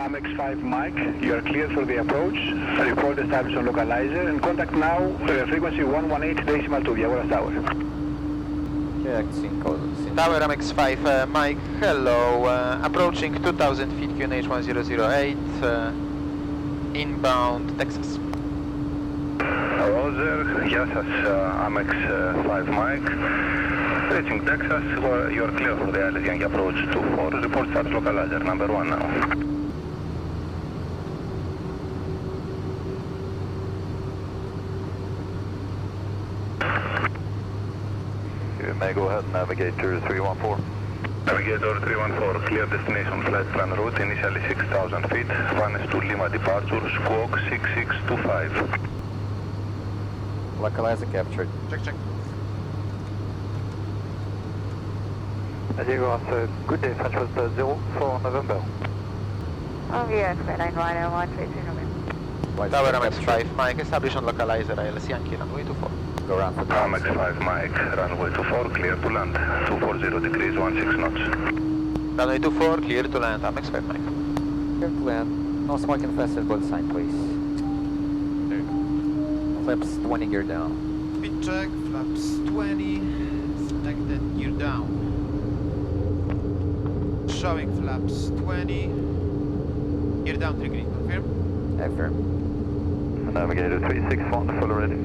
Amex 5 Mike, you are cleared for the approach. Report established on localizer and contact now frequency 118.2 Diagoras Tower. Correct, sync. Tower Amex 5 Mike, hello, approaching 2000 feet QNH 1008, inbound Texas. Roger, yes, Amex 5 Mike, reaching Texas, you are clear for the Alice Yankee approach 24, report start localizer, number 1 now. You may go ahead, Navigator 314. Navigator 314, clear destination flight plan route, initially 6,000 feet, Vanes to Lima departure, squawk 6625. Localizer captured. Check. Diego, good day, French was 04 November. Oh yes, Flight 101, facing November. Tower Amex 5 Mike, established on localizer, ILS Yankee, runway 24. Go around for Amex 5 Mike, runway 24, clear to land, 240 degrees, 16 knots. Runway 24, clear to land, Amex 5 Mike. Clear to land. No smoke and fast board sign, please. Flaps 20 gear down. Speed check, flaps 20, selected, gear down. Showing flaps 20, gear down 3 green, confirm? Affirm. Navigator 361, full ready.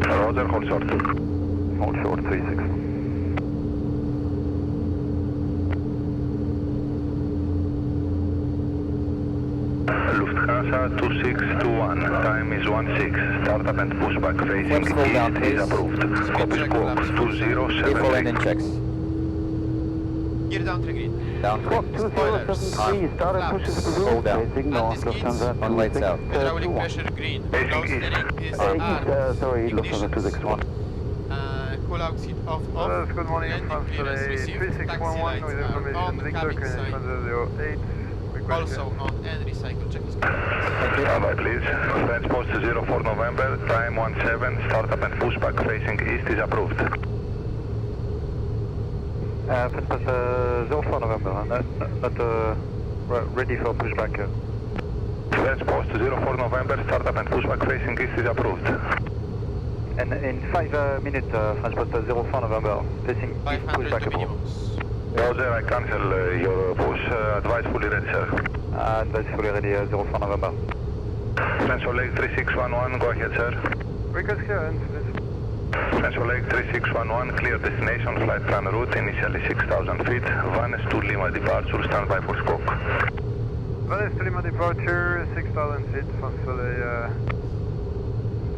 Roger, hold short. Hold short 36. Lufthansa 2621, time is 16, startup and pushback facing Flaps full down, east please. is approved. Copy check, squawk flaps full. Default 2073. landing checks. Gear down 3 green. Down Squawk quick. 2073, startup pushes to Hold down. signal, Anti-skids. Lufthansa On lights out. Hydraulic pressure green. Facing Low east. steering is sorry, ignition. Lufthansa 261. Cool out seat off. Good morning, Landing France clearance received. Taxi 3611 with lights are on, information, cabin Victor, sign Connection 08. also on, and recycle check is complete. Thank you. Standby please. French post 04 November, time 17, startup and pushback facing east is approved. French post 04 November, not ready for pushback. French post 04 November, startup and pushback facing east is approved. And in 5 minutes, French post 04 November, facing east 500 pushback to approved. minimums. Roger, I cancel your push, advise fully ready sir. Advice fully ready, 04 November. French Lake 3611, go ahead sir. Request clearance, please. French Lake 3611, clear destination flight plan route, initially 6,000 feet, Vanes to Lima departure, standby for squawk. Vanes to Lima departure, 6,000 feet, French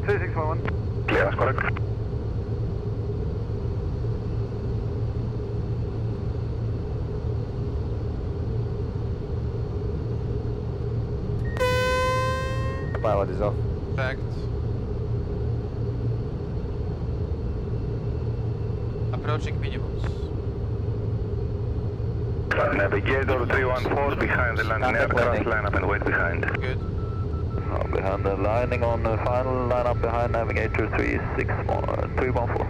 3611. Clearance correct. Pilot is off. Checked. Approaching minimums. Navigator 314 behind the landing Contact aircraft, landing. line up and wait behind. Good. Behind the landing on the final line up behind Navigator 314.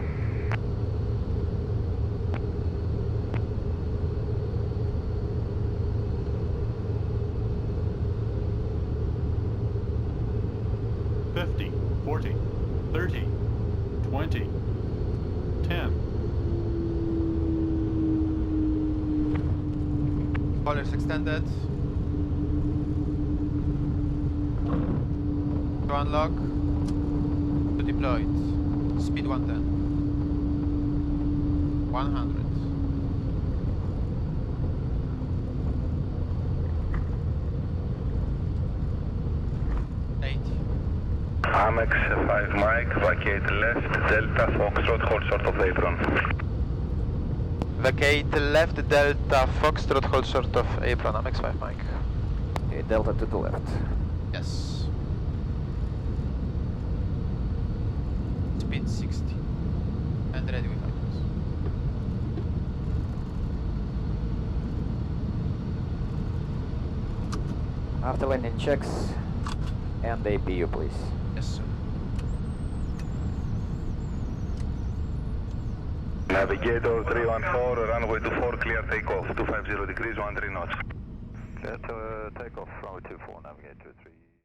$50, $40, $30, $20, $10. Spoilers extended. To unlock. To deployed. Speed 110. 100. Amex 5 Mike, vacate left, Delta Foxtrot, hold short of apron. Vacate left, Delta Foxtrot, hold short of apron, Amex 5 Mike. Okay, Delta to the left. Yes. Speed 60. And ready with items. After landing checks and APU, please. Yes, sir. Navigator 314, runway 24, clear takeoff, 250 degrees, 13 knots. To take off runway 24, navigator 3.